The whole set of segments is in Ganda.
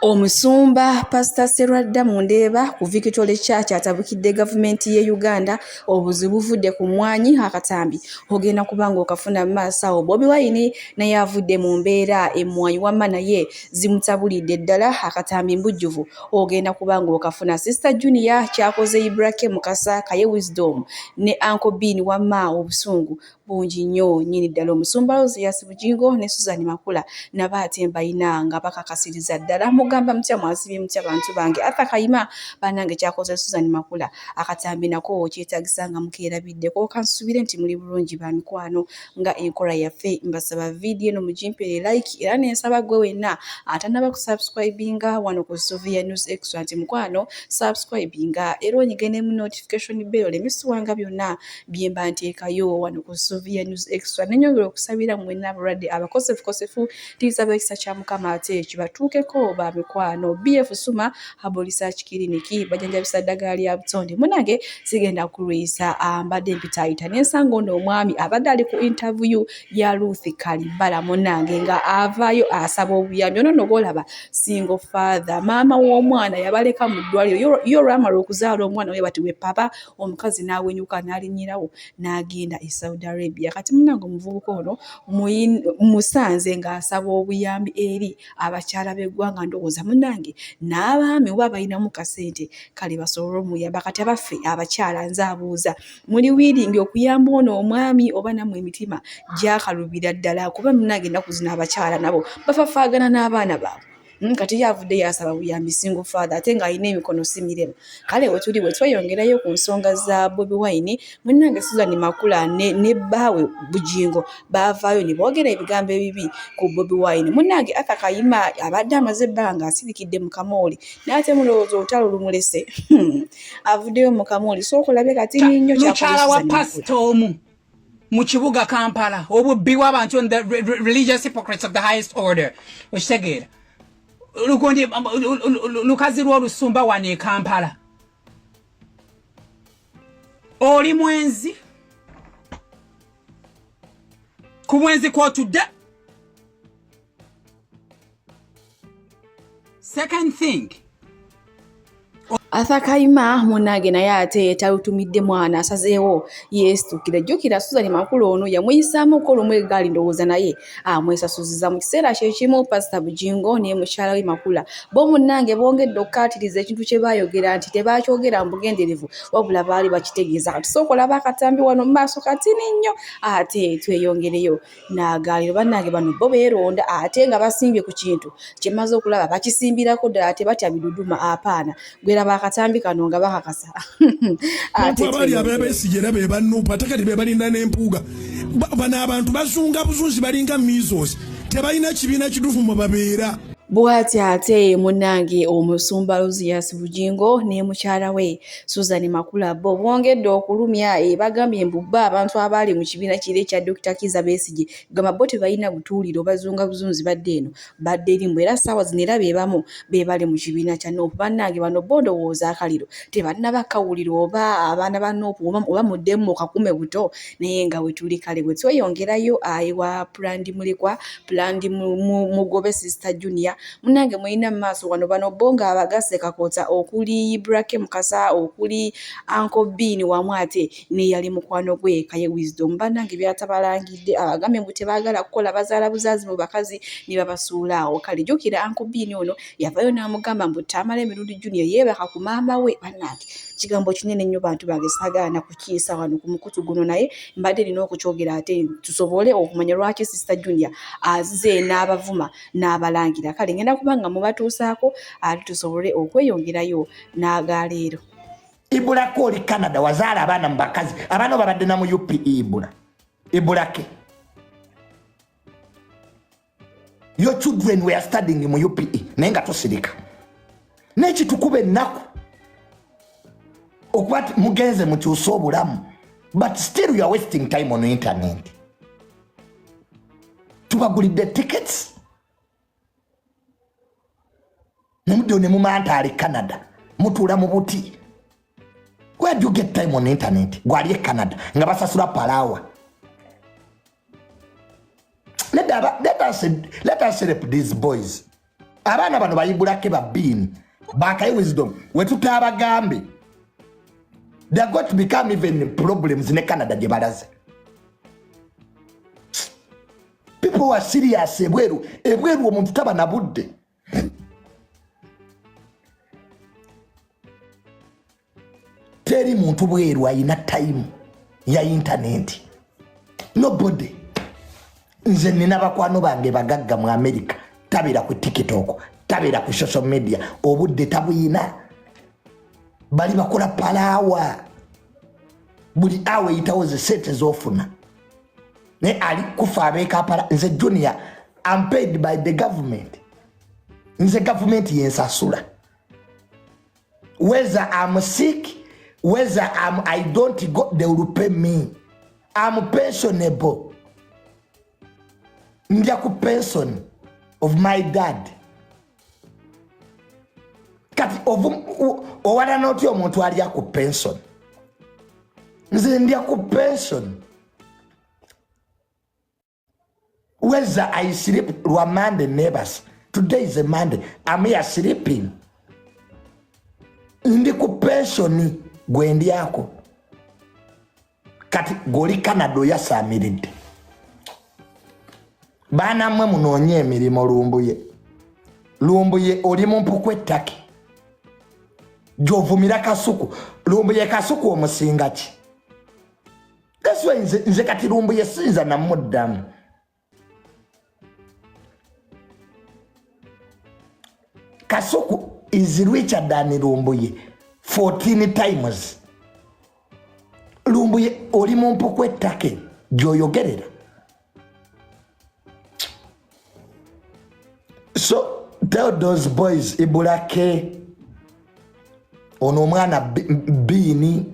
Omusumba Pastor Sserwadda Mundeeba ku Victoria Church atabukidde gavumenti ye Uganda obuzibu buvudde ku mwanyi akatambi ogenda kubanga okafuna maaso awo Bobi Wine naye avudde mu mbeera emmwanyi wamma naye zimutabulidde ddala akatambi mbujjuvu ogenda kubanga okafuna Sister Junior kyakoze Ibrahim Mukasa Kaye Wisdom ne Uncle Bean wamma obusungu bungi nnyo nnyini ddala omusumba Bujingo ne Suzan Makula nabaate mbayina nga bakakasiriza ddala mugamba mutya mwasibye mutya bantu bange atakayima banange kyakoze Suzan Makula akatambi nako kyetagisa nga mukeerabiddeko kansubire nti muli bulungi ba mikwano nga enkola yaffe mbasaba video no mujimpere like era nensaba gwe wenna atanaba kusubscribinga wano ku Sovia News Extra nti mukwano subscribinga era onyigene mu notification bell emisuwanga byonna byemba nteekayo wano ku Sovia News Extra nenyongera okusabira mwenna abalwadde abakosefu tisaba ekisa kya Mukama ate kibatuukeko ba mikwano BF Suma Herbal Research Clinic bajanjabisa ddagala lya butonde munange sigenda kulwisa mbadde mpitayita n'ensanga ono omwami abadde ali ku interview ya Ruth Kalibala munange nga avaayo asaba obuyambi ono nogolaba single father maama w'omwana yabaleka mu ddwaliro yo lwamala okuzaala omwana we bati we papa omukazi n'awenyuka n'alinyirawo n'agenda e Saudi Arabia kati munange omuvubuka ono musanze nga asaba obuyambi eri abakyala b'eggwanga ndowooza munange n'abaami oba balinamu kasente kale basobole omuyamba kati abaffe abakyala nze abuuza muli wiringi okuyamba ono omwami oba nammwe emitima gyakalubira ddala kuba munange ennaku zino abakyala nabo bafafaagana n'abaana baabwe kati yavudde yasaba buyambi single father ate ng'alina emikono si mirema kale wetuli bwe tweyongerayo ku nsonga za Bobi Wine munange Suzan Makula ne bbaawe Bujingo baavaayo ne boogera ebigambo ebibi ku Bobi Wine munange atakayima abadde amaze ebbanga asirikidde mu kamooli n'ate mulowooza olutalo lumulese avuddeyo mu kamooli sookulabye kati nnyo mukyala wa pastor omu mu kibuga Kampala obubbi w'abantu on the religious hypocrites of the highest order okitegeera lukondi lukazi lw'olusumba wano e Kampala oli mwenzi ku mwenzi kw'otudde. Second thing atakayima munange naye ate talutumidde mwana asazeewo yeesitukira jjukira Suzan Makula ono yamuyisaamu okola omwegaali ndowooza naye amwesasuziza mu kiseera kyekimu Pastor Bujingo ne mukyala we Makula bo munange bongedde okukkaatiriza ekintu kye baayogera nti tebaakyogera mu bugenderevu wabula baali bakitegeeza kati sookola bakatambi wano mu maaso katini nnyo ate tweyongereyo n'agaaliro bannange bano bo beeronda ate nga basimbye ku kintu kyemaze okulaba bakisimbirako ddala ate batya biduduma apaana gwera akatambi kano nga bakakasa ate bali abebesigera be banupa takati be balinda n'empuuga bano abantu bazunga buzunzi balinga measles tebalina kibiina kituufu mu babeera bw'ati ate munange omusumba Bujingo ne mukyala we Suzan Makula bo bongedde okulumya bagambye mbubba abantu abaali mu kibiina kire kya Dr. Kiza Besigye gamba bo tebalina butuuliro bazunga buzunzi badde eno badde erimu era ssaawa zino era beebamu be bali mu kibiina kya Nuupu bannange bano bo ndowooza akaliro tebalina bakawuliro oba abaana ba Nuupu oba muddemu okakume buto naye nga we tuli kale bwe tweyongerayo ayiwa Plandi Mulekwa Plandi Mugobe Sister Junior munange mulina mu maaso wano bano bonga abagase kakota okuli Ibrahim Mukasa okuli Uncle Bean wamu ate ne yali mukwano gwe Kaye Wisdom bannange byatabalangidde abagambe mbu tebaagala kukola bazaala buzaazi mu bakazi ne babasuulaawo kale jjukira Uncle Bean ono yavayo n'amugamba mbu Tamale Mirundi Junior yeebaka ku maama we bannange kigambo kinene nnyo bantu bange saagaana kukiisa wano ku mukutu guno naye mbadde nina okukyogera ate tusobole okumanya lwaki Sister Junior azize n'abavuma n'abalangira kale ngenda kubanga mubatuusaako ate tusobole okweyongerayo n'agaleero. Ibulako oli Canada wazaala abaana mu bakazi abaana babadde na mu UPE Ibulake your children were studying mu UPE naye nga tosirika n'ekitukuba ennaku okuba mugenze mukyusa obulamu but still you are wasting time on the internet. Tubagulidde tickets nemudde ne mumanta ali Canada mutuula mu buti. Where do you get time on the internet? Gwali e Canada nga basasula palawa. Let us help these boys. Abaana bano bayibulake babbiini bakaye wisdom wetutabagambe they're going to become even problems in Canada gye balaze. People are serious ebweru omuntu taba na budde. Teri muntu bweru ayina time ya internet. Nobody. Nze nina bakwano bange bagagga mu America tabira ku TikTok, tabira ku social media, obudde tabuyina. Bali bakola palawa. Buli awe itawo ze sente zofuna. Ne ali kufa abeka pala nze junior, I'm paid by the government. Nze government yensasula. Whether I'm sick, whether I don't go, they will pay me. I'm pensionable. Ndia ku pension of my dad. Kati owala noti omuntu ali ku pension. Nze ndia ku pension. Whether I sleep Monday neighbors. Today is a Monday. I'm here sleeping. Ndi ku pension gwendi yako. Kati goli Canada yasamiridde. Bana mwe munonye emirimo lumbuye oli mu mpuku ettake gyovumira kasuku lumbuye kasuku omusinga ki. That's why nze kati lumbuye sinza namuddamu. Kasuku is richer than lumbuye 14 times. Lumbuye oli mu mpuku ettake gyoyogerera. So tell those boys ibulake ono mwana bini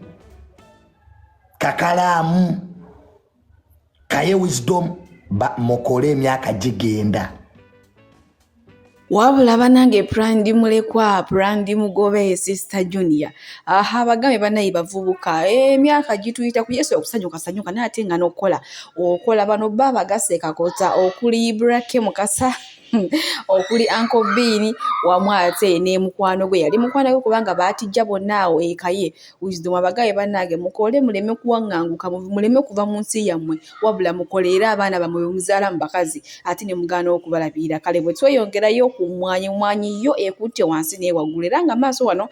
kakalamu kaye wisdom ba mokole emyaka gigenda. Wabula banange Brandi mulekwa Brandi mugobe sister junior abagambe banayi bavubuka emyaka gituyita ku Yesu okusanyuka nate nga nokola okola bano baba gaseka kota okuli Ibrake mukasa okuli Uncle Bini wamwate ne mukwano gwe yali mukwano gwe kubanga batijja bonnaawo ekaye wisdom abagaye banange mukole muleme kuwanganguka muleme kuva mu nsi yammwe wabula mukolera abaana bamwe muzala mbakazi ati ne mugano okubalabira kale bwe tweyongerayo ku mwanyi yo ekutte wansi ne wagulera nga maaso wano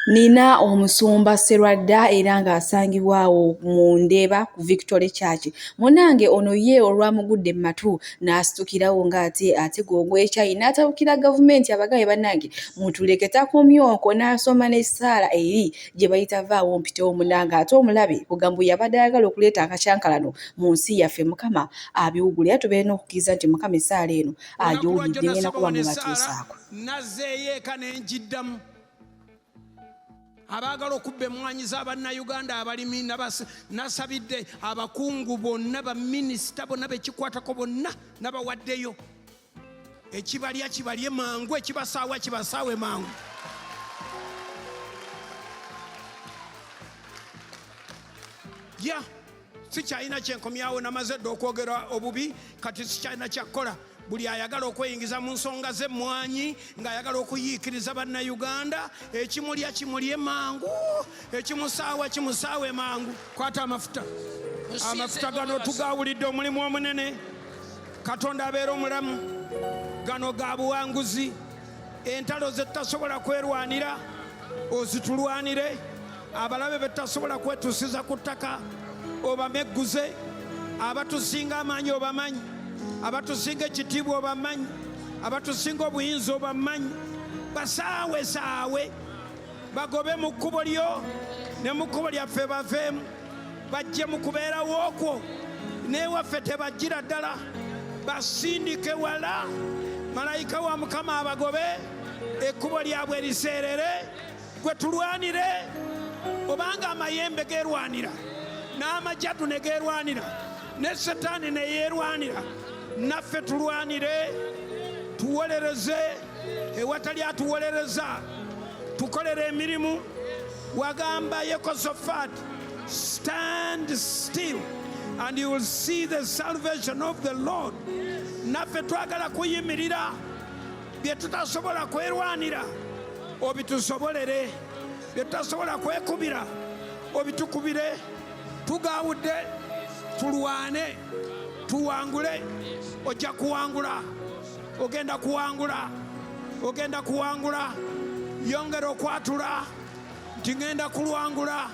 nina omusumba Sserwadda era nga asangibwawo mu Ndeeba ku Victory Church. Munange ono ye olwamugudde matu n'asitukirawo ate gw'ogwekyayi n'atabukira gavumenti abagaye bannange mutuleke takomyoko n'asoma n'essaala eri gye bayita vaawo mpite omunanga ate omulabe kugambo yabadde ayagala okuleeta akacyankalano mu nsi yaffe Mukama abiwugule era tubeere n'okukkiriza nti Mukama essaala eno agiwulidde ngenda kuba mu batuusaako. Nazzeeyeeka n'enjiddamu abagala okubba emmwanyi z'Abannayuganda abalimi nasabidde abakungu bonna baminisita bonna bekikwatako bonna nabawaddeyo ekibalya kibalye mangu ekibasaawa kibasaawe mangu. ya sikyalina kyenkomyawo namaze dde okwogera obubi kati sikyalina kyakkola. Buli ayagala okweyingiza mu nsonga z'emmwanyi ng'ayagala okuyiikiriza Bannayuganda ekimulya kimulye mangu ekimusaawa kimusaawe mangu. Kwata amafuta gano tugawulidde omulimu omunene. Katonda abeera omulamu. Gano ga buwanguzi. Entalo ze tutasobola kwerwanira ozitulwanire. Abalabe be tutasobola kwetusiza ku ttaka obamegguze. Abatusinga amaanyi obamanyi. Abatusinga ekitiibwa obamanyi. Abatusinga obuyinza obamanyi. Basaawe bagobe mu kkubo lyo ne mu kkubo lyaffe baveemu bajje mu kubeerawo okwo n'ewaffe tebajjira ddala basindike wala. Malayika wa Mukama abagobe ekkubo lyabwe eriseerere gwe tulwanire. Obanga amayembe geerwanira n'amajjatu ne geerwanira ne Setaani ne yeerwanira naffe tulwanire tuwolereze ewatali atuwolereza tukolere emirimu. Wagamba Yekosafaati, stand still and you will see the salvation of the Lord. Naffe twagala kuyimirira bye tutasobola kwerwanira obitusobolere, bye tutasobola kwekubira obitukubire, tugawudde tulwane tuwangule. Ojja kuwangula, ogenda kuwangula, ogenda kuwangula. Yongera okwatula nti ngenda kulwangula,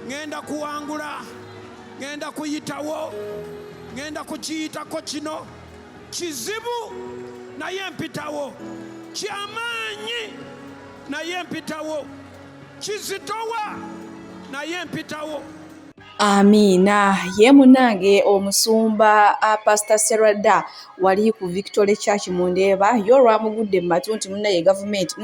ngenda kuwangula, ngenda kuyitawo, ngenda kukiyitako. Kino kizibu naye mpitawo, kyamaanyi naye mpitawo, kizitowa naye mpitawo. Amiina. Ye munange omusumba Pastor Sserwadda wali ku Victory Church mu Ndeeba y'olwamugudde mu matu nti munnaye gavumenti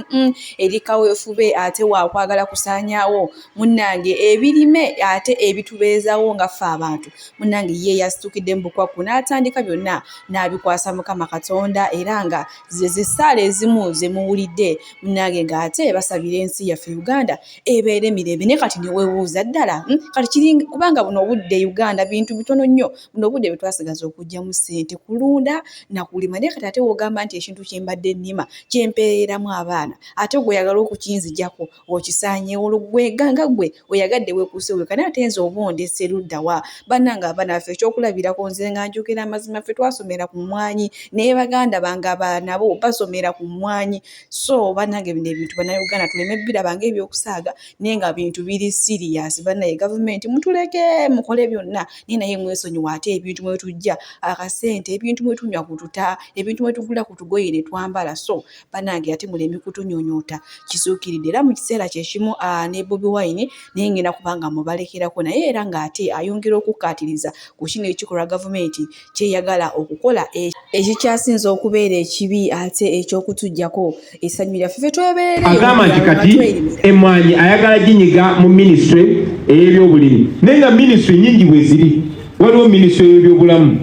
eri kaweefube ate waakwagala kusaanyaawo munnange ebirime ate ebitubeezawo nga ffe abantu. Munnange ye yasitukidde mu bukwakku n'atandika byonna n'abikwasa Mukama Katonda era nga zessaala ezimu ze muwulidde munnange ng'ate basabira ensi yaffe Uganda ebeere mirembe. Ne kati ne weebuuza ddala kati kiri kubanga buno obudde Uganda bintu bitono nnyo, buno obudde bwe twasigaza okugyamu ssente kulunda na kulima. Naye kati ate wogamba nti ekintu kye mbadde nnima kyempeeramu abaana ate gwe oyagala okukinzijjako okisaanyeewo olugweganga gwe oyagadde weekuuse weka naye ate nze obondese luddawa. Bannange abaana baffe ekyokulabirako nze nga njogera amazima ffe twasomera ku mmwanyi naye baganda bange abaana bo basomera ku mmwanyi. So bannange bino ebintu bannayuganda tuleme birabanga ebyokusaaga naye nga bintu biri serious. Bannaye gavumenti mutuleke mukole byonna naye naye mwesonyiwa ate ebintu mwe tujja akasente, ebintu mwe tunywa kututa, ebintu mwe tugula ku tugoye ne twambala. So bannange ate muleme kutunyonyoota. Kisuukiridde era mu kiseera kyekimu ne Bobi Wine naye ngenda kubanga mubalekerako naye era ng'ate ayongera okukkaatiriza ku kino ekikolwa gavumenti kyeyagala okukola ekikyasinza okubeera ekibi ate eky'okutuggyako essanyu lyaffe ffe twebeerere. Agamba nti kati emmwanyi ayagala ginyiga mu minisitule ey'ebyobulimi naye nga minisitule nyingi bwe ziri. Waliwo minisitule y'ebyobulamu,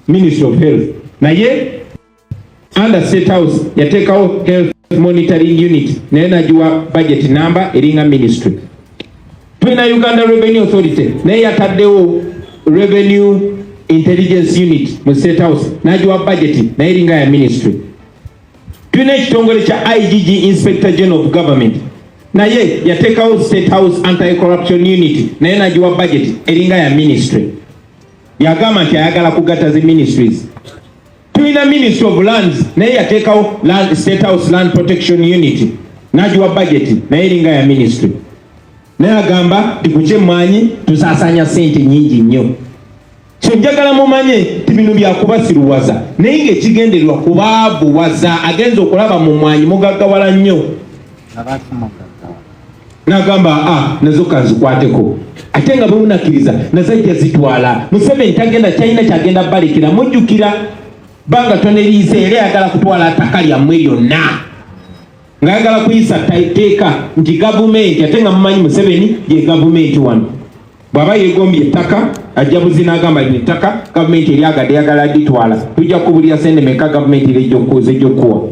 Ministry of Health, naye under State House yateekawo Health Monitoring Unit naye nagiwa budget number eringa ministry. Tulina Uganda Revenue Authority naye yataddewo Revenue Intelligence Unit mu State House nagiwa budget naye eringa ya ministry. Tulina ekitongole kya IGG Inspector General of Government naye yateekawo State House Anti-Corruption Unit naye nagiwa budget eringa ya ministry. Yagamba nti ayagala kugatta zi ministries. Tulina Ministry of Lands naye yateekawo State House Land Protection Unit nagiwa budget naye eringa ya ministry. Naye agamba nti ku kyemmwanyi tusaasanya ssente nnyingi nnyo. So njagala mumanye ti bino byakubasiruwaza naye ng'ekigendererwa kubaabuwaza agenza okulaba mu mmwanyi mugaggawala nnyo. N'agamba nazo kanzikwateko ate nga bwe munakkiriza nazajja zitwala. Museveni tagenda kyalina kyagenda balekera mujjukira banga toneriize era yagala kutwala ttaka lyammwe lyonna ng'ayagala kuyisa teeka nti gavumenti ate nga mumanyi Museveni ye gavumenti wano. Bw'aba yeegombye ettaka ajja buzi n'agamba lino ettaka gavumenti eryagadde yagala litwala tujja kubulira sente meka gavumenti ejjokkuwa.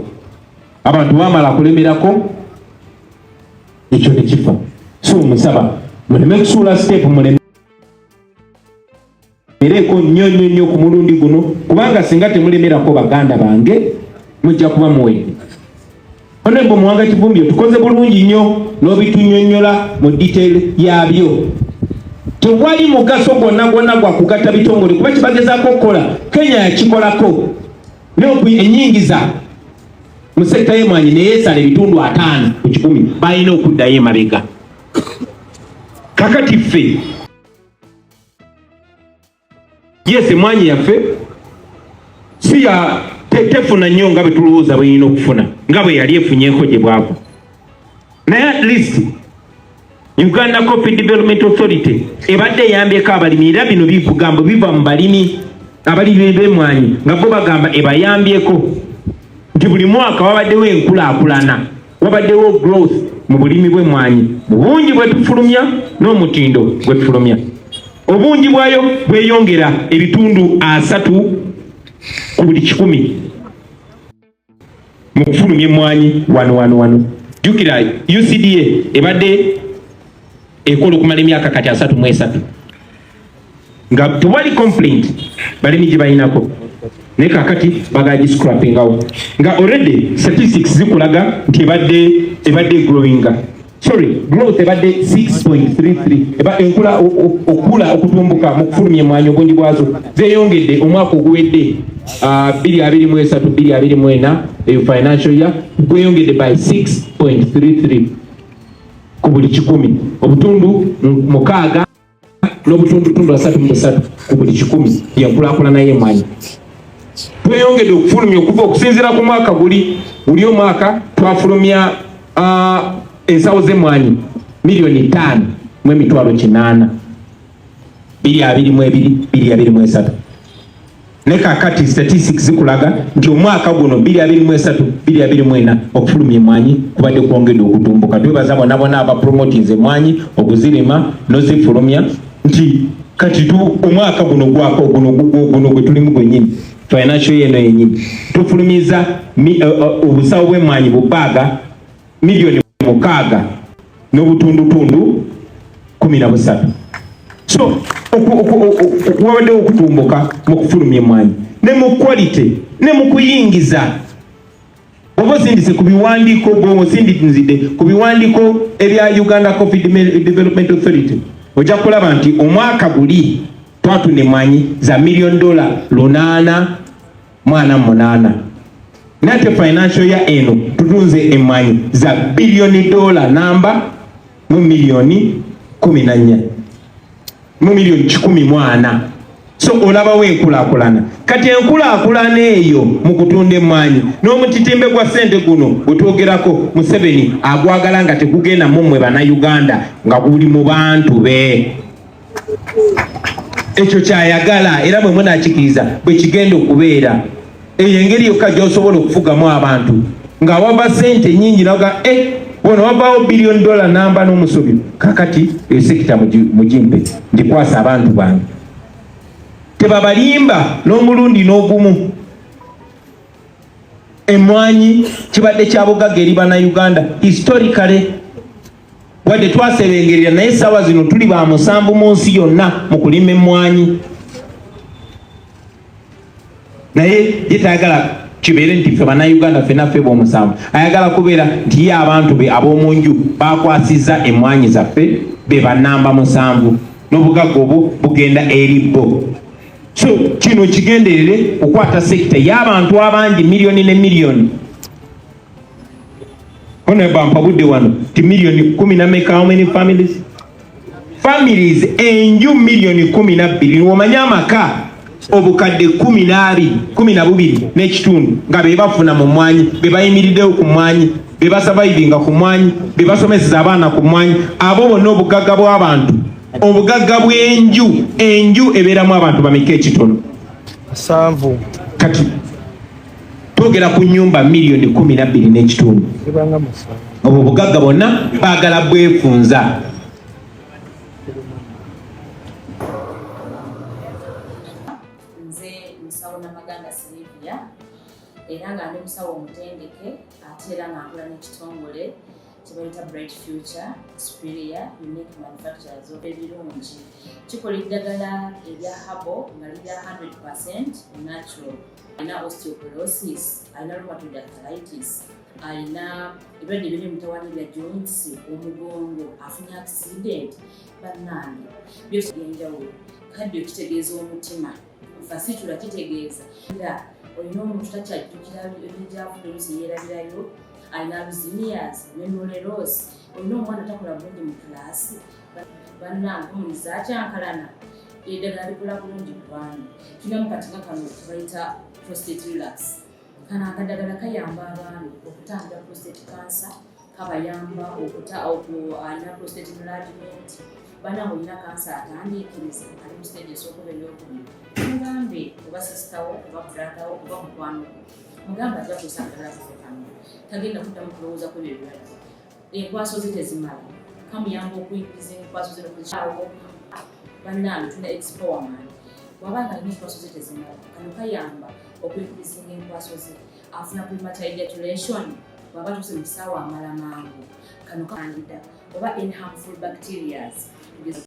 Abantu bamala kulemerako ekyo tekifa. So musaba muleme kusuula step mulemereko nnyo ku mulundi guno kubanga singa temulemerako baganda bange mujja kuba muwedde. Honorable Muwanga Kivumbi tukoze bulungi nnyo n'obitunnyonnyola mu detail yabyo. Tewali mugaso gwonna gwa kugatta bitongole kuba kibagezaako okukola Kenya yakikolako enyingiza mu sekta y'emmwanyi neyeesala ebitundu 5 ku 10 balina okuddayo emabega. Kakati ffe yes emmwanyi yaffe si ya tefuna nnyo nga bwe tulowooza bweyina okufuna nga bwe yali efunyeeko gye bwava. Naye at least Uganda Coffee Development Authority ebadde eyambyeko abalimi era bino bikugambo biva mu balimi abalimi b'emmwanyi nga bo bagamba ebayambyeko nti buli mwaka wabaddewo enkulaakulana, wabaddewo growth mu bulimi bw'emmwanyi mu bungi bwe tufulumya n'omutindo gwe tufulumya. Obungi bwayo bweyongera ebitundu 3 ku buli 10 mu kufulumya emmwanyi wano. Jukira UCDA ebadde ekola okumala emyaka kati 33 nga tewali complaint balimi gye balinako. ne kakati bagaji scrapping out nga already statistics zikulaga nti ebadde growing. Sorry, growth ebadde 6.33. Eba enkula okula okutumbuka mu kufulumya emwanyi obungi bwazo zeeyongedde omwaka oguwedde 2023-2024 eyo financial year gweyongedde by 6.33 ku buli 100, obutundu 6 n'obutundu 3.3 ku buli 100 y'enkulaakulana y'emwanyi. Tweyongedde okufulumya okuva okusinziira ku mwaka buli omwaka twafulumya ensawo z'emwanyi 5,800,000 2022-2023 ne kakati statistics zikulaga nti omwaka guno 2023-2024 okufulumya emwanyi kubadde kwongedde okutumbuka. Twebaza bonna abapromotings emwanyi okuzirima n'ozifulumya nti kati omwaka guno guno gwe tulimu gwennyini financial year yennyini tufulumiza obusawo bw'emwanyi bubaaga 6,000,000 n'obutundutundu 13. So wabadde okutumbuka mu kufulumya emwanyi ne mu quality ne mu kuyingiza. Oba osindise ku biwandiiko bw'osindikizidde ku biwandiiko ebya Uganda Coffee Development Authority ojja kulaba nti omwaka guli twatunda emwanyi za $8,848. Nate financial year eno tutunze emwanyi za $1,000,000,000 namba mu $1,014,000 mu $1,014,000. So olabawo enkulaakulana. Kati enkulaakulana eyo mu kutunda emwanyi n'omutitimbe gwa ssente guno gwetwogerako Museveni agwagala nga tegugenda mmwe bannayuganda nga guli mu bantu be. Ekyo kyayagala era bwe munakikiriza bwe kigenda okubeera. Eyo engeri yokka gy'osobola okufugamu abantu nga wava ssente nnyingi naga wano wavaawo $1,000,000,000 namba n'omusobi. Kakati eyo sekita mugimpe ndikwasa abantu bange tebabalimba n'omulundi n'ogumu. Emwanyi kibadde kya bugagga eri bannayuganda historically wadde twasebengerera naye essaawa zino tuli ba musanvu mu nsi yonna mu kulima emwanyi. Naye yetayagala kibeere nti ffe bannayuganda ffenaffe b'omusanvu ayagala kubeera nti ye abantu be ab'omu nju bakwasizza emwanyi zaffe be bannamba 7 n'obugagga obwo bugenda eri bo. So kino kigenderere okukwata sekita y'abantu abangi miliyoni ne miliyoni. Ono bampabudde wano ti miliyoni 10 how many families? Families enju miliyoni 12. Omanya amaka obukadde 12 n'ekitundu nga be bafuna mu mwanyi be bayimiriddewo ku mwanyi be basavayivinga ku mwanyi be basomeseza abaana ku mwanyi. Abo bonna obugagga bw'abantu obugagga bw'enju ebeeramu abantu bameka ekitono 7. Kati twogera ku nnyumba miliyoni 12 n'ekitundu. Obwo obugagga bonna baagala bwefunza. Era nga ndi musawo omutendeke ate era nga nkola n'ekitongole kyebayita Bright Future Superior Unique Manufacturers ebirungi. Kikola eddagala erya habo nga lirya 100% natural. Alina osteoporosis, alina rheumatoid arthritis, alina ebirwadde biri mutawaana bya joints, omugongo, afunye accident, bannange byose byenjawulo. Kaddio kitegeeza omutima, fasitula kitegeeza olina omuntu takyajjukira ebijjavude oluusi yeerabirayo, alina alzheimer's, memory loss, olina omwana takola bulungi mu kilaasi. Bannange omuliza akyankalana eddagala likola bulungi ku baana. Tulinamu kati nga kano kebayita prostate relax. Kano akadagala kayamba abaana okutangira prostate cancer, kabayamba alina prostate enlargement. Bannange olina kansa atandiikiriza ali mu stage esookuba ey'okubiri. Mugambe oba sisitawo oba bratawo oba mukwano mugambe ajja kusangala kufekano tagenda kuddamu kulowooza ku ebirwadde. Enkwaso ze tezimala kamuyamba okuyingiza enkwaso ze nokuzikyawo. Bannange tuna expowerman bw'abanga alina enkwaso ze tezimala kano kayamba okuyingiza enkwaso ze afuna premature ejaculation bw'aba tuse mu kisaawa amala mangu kano kandida oba any harmful bacterias